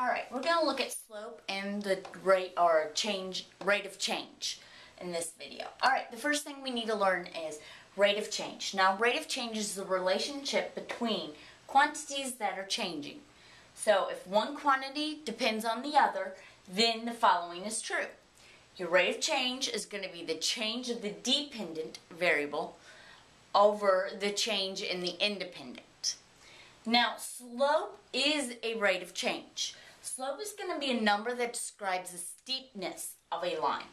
Alright, we're going to look at slope and the rate of change in this video. Alright, the first thing we need to learn is rate of change. Now, rate of change is the relationship between quantities that are changing. So, if one quantity depends on the other, then the following is true. Your rate of change is going to be the change of the dependent variable over the change in the independent. Now, slope is a rate of change. Slope is going to be a number that describes the steepness of a line.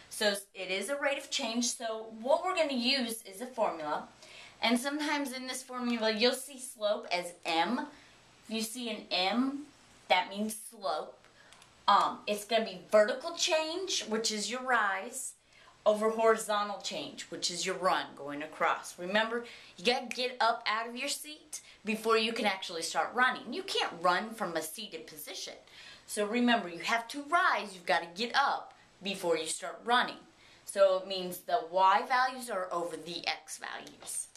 So it is a rate of change, so what we're going to use is a formula. And sometimes in this formula you'll see slope as M. If you see an M, that means slope. It's going to be vertical change, which is your rise, over horizontal change, which is your run going across. Remember, you got to get up out of your seat before you can actually start running. You can't run from a seated position. So remember, you have to rise, you've got to get up before you start running. So it means the Y values are over the X values.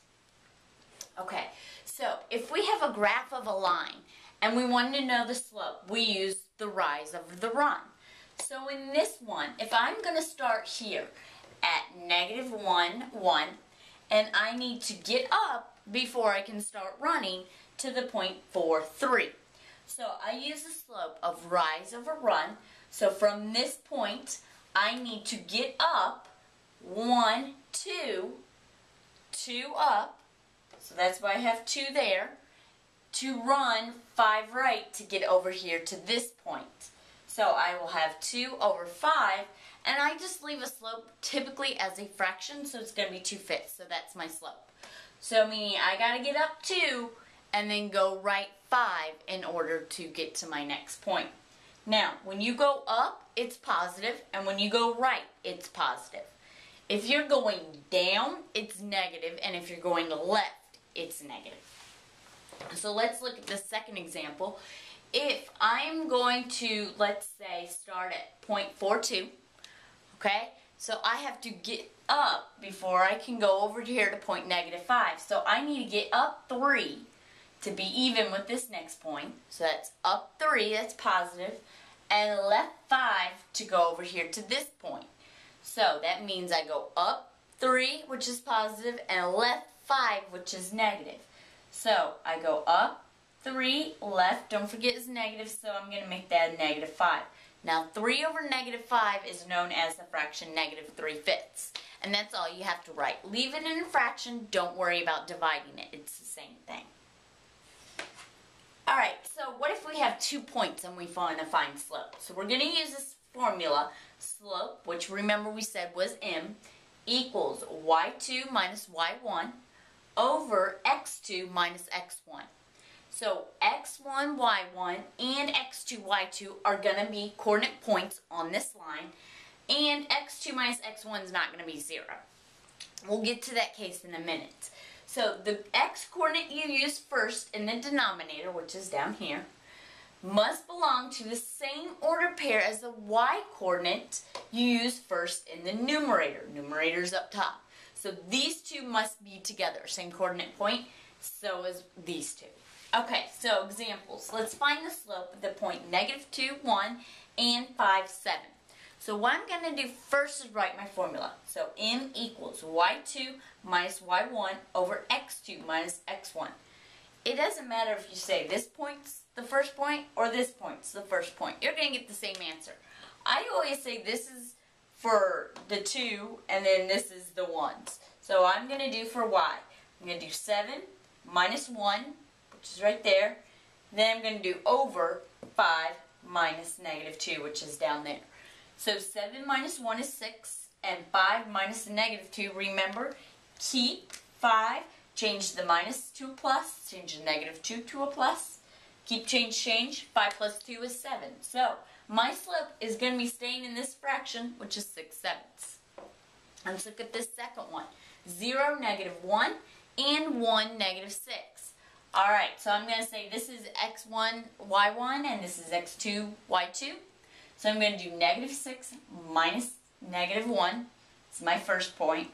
Okay, so if we have a graph of a line and we want to know the slope, we use the rise over the run. So in this one, if I'm going to start here at -1, 1, and I need to get up before I can start running to the point 4, 3. So I use the slope of rise over run. So from this point, I need to get up 1, 2, 2 up. So that's why I have 2 there. To run 5 right to get over here to this point. So I will have 2 over 5, and I just leave a slope typically as a fraction, so it's going to be 2/5. So that's my slope. So meaning I got to get up 2 and then go right 5 in order to get to my next point. Now, when you go up, it's positive, and when you go right, it's positive. If you're going down, it's negative, and if you're going left, it's negative. So let's look at the second example. If I'm going to, let's say, start at 0.42, okay, so I have to get up before I can go over here to point -5. So I need to get up 3 to be even with this next point. So that's up 3, that's positive, and left 5 to go over here to this point. So that means I go up 3, which is positive, and left 5, which is negative. So I go up 3, left, don't forget is negative, so I'm going to make that a -5. Now 3 over -5 is known as the fraction -3/5. And that's all you have to write. Leave it in a fraction, don't worry about dividing it, it's the same thing. Alright, so what if we have 2 points and we want to find slope? So we're going to use this formula, slope, which remember we said was M, equals y2 minus y1 over x2 minus x1. So x1, y1, and x2, y2 are going to be coordinate points on this line, and x2 minus x1 is not going to be 0. We'll get to that case in a minute. So the x coordinate you use first in the denominator, which is down here, must belong to the same order pair as the y coordinate you use first in the numerator. Numerator's up top. So these two must be together. Same coordinate point, so is these two. Okay, so examples. Let's find the slope of the point -2, 1, and 5, 7. So what I'm going to do first is write my formula. So M equals y2 minus y1 over x2 minus x1. It doesn't matter if you say this point's the first point or this point's the first point. You're going to get the same answer. I always say this is for the 2 and then this is the 1s. So I'm going to do for y. I'm going to do 7 minus 1, which is right there. Then I'm going to do over 5 minus -2, which is down there. So 7 minus 1 is 6, and 5 minus the -2, remember, keep 5, change the minus to a plus, change the -2 to a plus, keep change, 5 plus 2 is 7. So my slope is going to be staying in this fraction, which is 6/7. Let's look at this second one. 0, -1, and 1, -6. Alright, so I'm going to say this is x1, y1, and this is x2, y2. So I'm going to do -6 minus -1. It's my first point.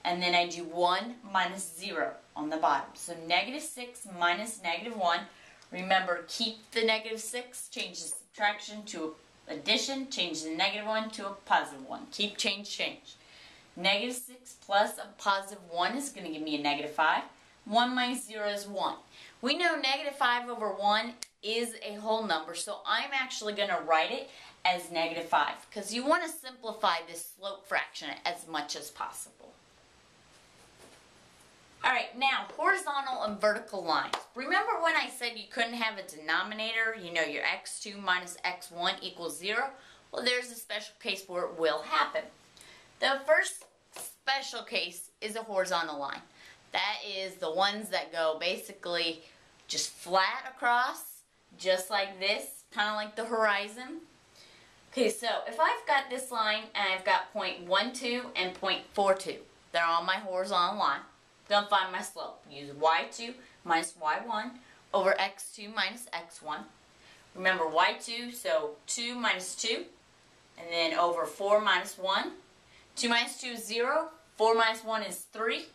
And then I do 1 minus 0 on the bottom. So -6 minus -1. Remember, keep the -6, change the subtraction to addition, change the -1 to a +1. Keep change. -6 plus a +1 is going to give me a -5. 1 minus 0 is 1. We know -5 over 1 is a whole number, so I'm actually going to write it as -5 because you want to simplify this slope fraction as much as possible. Alright, now horizontal and vertical lines. Remember when I said you couldn't have a denominator, you know, your x2 minus x1 equals 0? Well, there's a special case where it will happen. The first special case is a horizontal line. That is the ones that go basically just flat across, just like this, kind of like the horizon. Okay, so if I've got this line and I've got 0.12 and 0.42, they're on my horizontal line. Then find my slope. Use y2 minus y1 over x2 minus x1. Remember y2, so 2 minus 2, and then over 4 minus 1. 2 minus 2 is 0. 4 minus 1 is 3.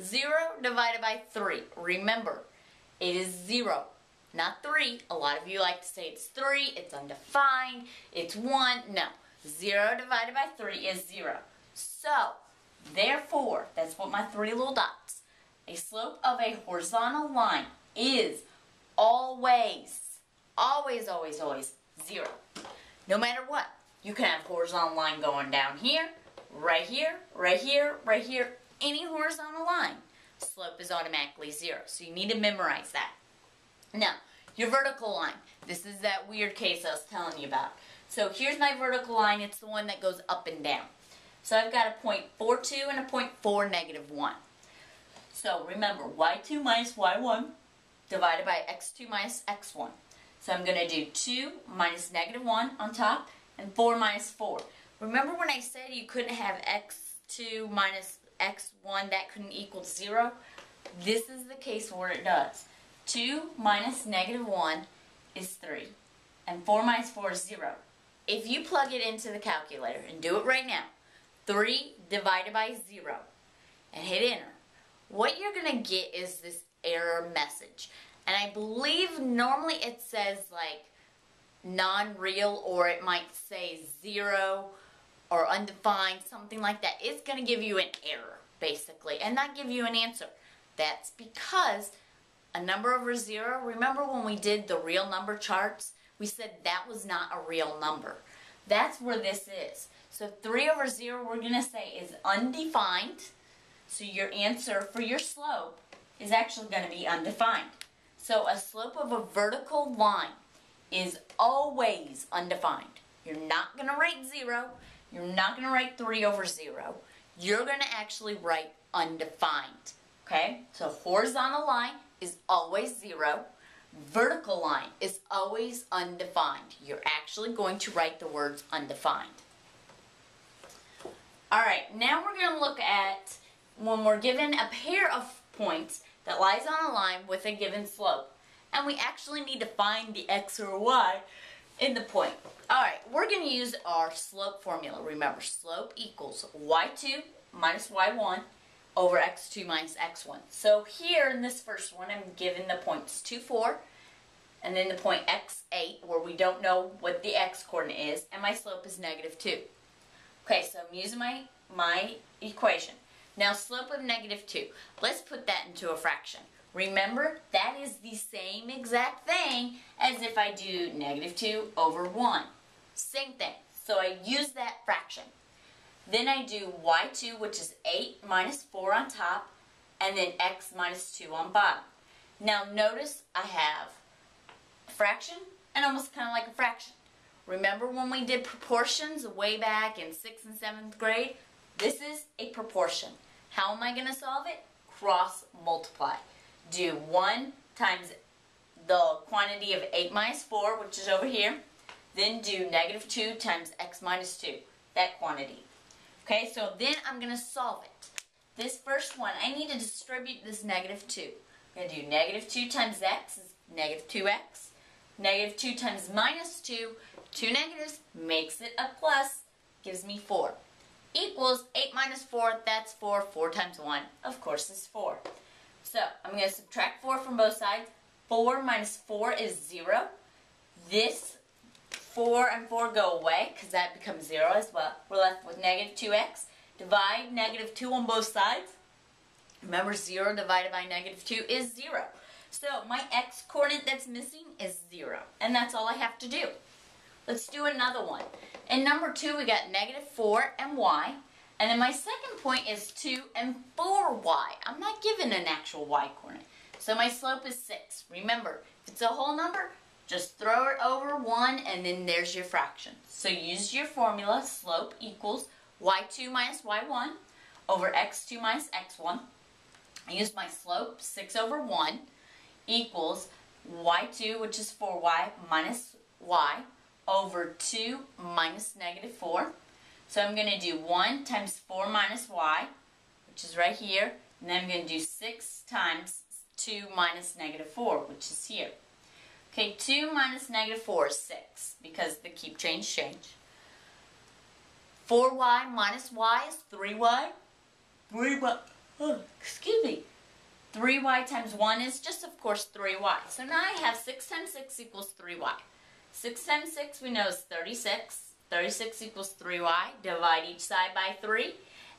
0 divided by 3. Remember, it is 0, not 3. A lot of you like to say it's 3, it's undefined, it's 1. No, 0 divided by 3 is 0. So, therefore, that's what my 3 little dots. A slope of a horizontal line is always 0. No matter what. You can have a horizontal line going down here, right here, right here, right here, any horizontal line. Slope is automatically 0. So you need to memorize that. Now, your vertical line. This is that weird case I was telling you about. So here's my vertical line. It's the one that goes up and down. So I've got a 0.42 and a 0.4 -1. So remember, y2 minus y1 divided by x2 minus x1. So I'm going to do 2 minus -1 on top and 4 minus 4. Remember when I said you couldn't have x2 minus x1 that couldn't equal 0? This is the case where it does. 2 minus -1 is 3 and 4 minus 4 is 0. If you plug it into the calculator and do it right now, 3 divided by 0 and hit enter, what you're going to get is this error message. And I believe normally it says like non-real, or it might say 0 or undefined, something like that. It's going to give you an error basically and not give you an answer. That's because a number over 0, remember when we did the real number charts, we said that was not a real number. That's where this is. So 3 over 0 we're going to say is undefined. So your answer for your slope is actually going to be undefined. So a slope of a vertical line is always undefined. You're not going to write 0. You're not going to write 3 over 0. You're going to actually write undefined. Okay? So horizontal line is always 0. Vertical line is always undefined. You're actually going to write the words undefined. Alright, now we're going to look at when we're given a pair of points that lies on a line with a given slope. And we actually need to find the x or y in the point. Alright, we're going to use our slope formula. Remember, slope equals y2 minus y1 over x2 minus x1. So here in this first one, I'm given the points 2, 4, and then the point x8, where we don't know what the x coordinate is, and my slope is -2. Okay, so I'm using my equation. Now, slope of -2. Let's put that into a fraction. Remember, that is the same exact thing as if I do -2 over 1. Same thing. So I use that fraction. Then I do y2, which is 8 minus 4 on top, and then x minus 2 on bottom. Now, notice I have a fraction and almost kind of like a fraction. Remember when we did proportions way back in 6th and 7th grade? This is a proportion. How am I going to solve it? Cross multiply. Do 1 times the quantity of 8 minus 4, which is over here. Then do -2 times x minus 2, that quantity. Okay, so then I'm going to solve it. This first one, I need to distribute this -2. I'm going to do -2 times x is -2x. -2 times -2, 2 negatives, makes it a plus, gives me 4. Equals 8 minus 4, that's 4. 4 times 1, of course, is 4. So, I'm going to subtract 4 from both sides, 4 minus 4 is 0. This 4 and 4 go away because that becomes 0 as well. We're left with negative 2x. Divide negative 2 on both sides. Remember, 0 divided by negative 2 is 0. So my x-coordinate that's missing is 0. And that's all I have to do. Let's do another one. In number 2, we got negative 4 and y. And then my second point is 2 and 4y. I'm not given an actual y-coordinate. So my slope is 6. Remember, if it's a whole number, just throw it over 1 and then there's your fraction. So use your formula, slope equals y2 minus y1 over x2 minus x1. I use my slope, 6 over 1, equals y2, which is 4y, minus y, over 2 minus negative 4. So I'm going to do 1 times 4 minus y, which is right here, and then I'm going to do 6 times 2 minus negative 4, which is here. Okay, 2 minus negative 4 is 6, because the keep, change. 4y minus y is 3y. 3y times 1 is just, of course, 3y. So now I have 6 times 6 equals 3y. 6 times 6 we know is 36. 36 equals 3y. Divide each side by 3.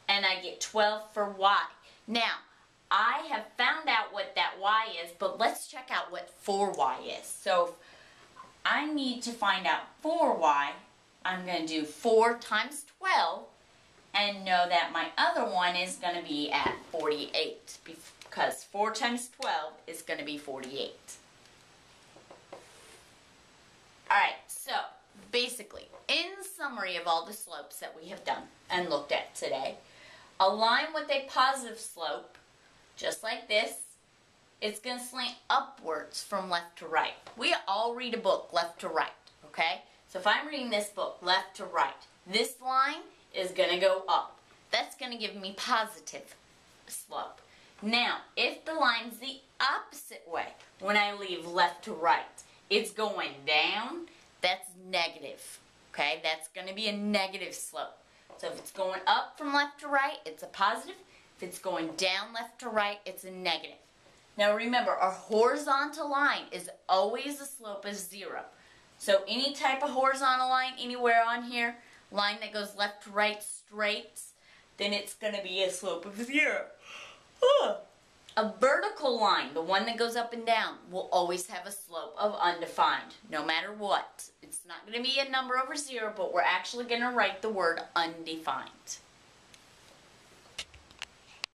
And I get 12 for y. Now, I have found out what that y is, but let's check out what 4y is. So, I need to find out 4y. I'm going to do 4 times 12 and know that my other one is going to be at 48 because 4 times 12 is going to be 48. Alright, so basically, in summary of all the slopes that we have done and looked at today, a line with a positive slope, just like this, it's going to slant upwards from left to right. We all read a book left to right, okay? So if I'm reading this book left to right, this line is going to go up. That's going to give me positive slope. Now, if the line's the opposite way, when I leave left to right, it's going down, that's negative, okay? That's going to be a negative slope. So if it's going up from left to right, it's a positive. If it's going down left to right, it's a negative. Now remember, our horizontal line is always a slope of 0. So any type of horizontal line anywhere on here, line that goes left to right straight, then it's going to be a slope of 0. A vertical line, the one that goes up and down, will always have a slope of undefined, no matter what. It's not going to be a number over 0, but we're actually going to write the word undefined.